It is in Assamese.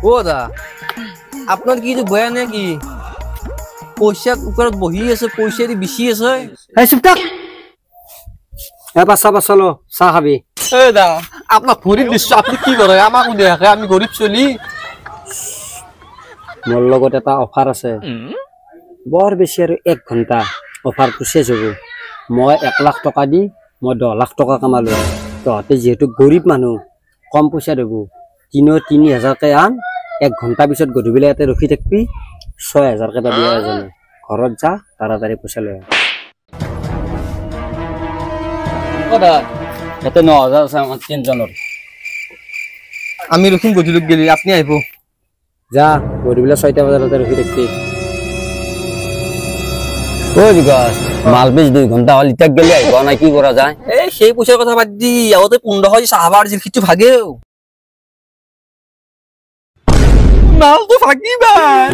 ও দা আপনাৰ কি যে বয়া নাকি পয়সা উপৰত বহি আছে পয়সা দি বেশি আছে এই চুপ থাক এবার চালো চাহ খাবি এ দা আপনার গরিব দৃশ্য আপনি কি করে আমাকে দেখে আমি গরিব চলি মোর লগত এটা অফার আছে বৰ বেছি আৰু 1 ঘন্টা অফাৰটো শেষ হ'ব মই 1 লাখ টকা দি মই 10 লাখ টকা কামালো তহঁতে যেহেতু গরিব মানুহ কম পইচা দেব দিনৰ 3000 কে আন 1 ঘন্টা পিছত গধুবিলে ইয়াতে ৰখি থাকবি 6000 কে পাবি এজনে ঘৰত যা তাড়াতাড়ি পইচা লৈ ওদা ইয়াতে 9000 আছে আমাৰ তিনজনৰ আমি ৰহিম গজুলুক গেলি আপনি আইব যা গধুবিলে 6টা বজাতে ৰখি থাকবি ওই বিকাশ মাল বেচ 2 ঘন্টা হল ইতাক গেলে আইব না কি করা যায় এই সেই পয়সার কথা বাদ দি আগতে 1500 সাহাবার জিল কিছু ভাগেও মাল তো ফাঁকি ভাই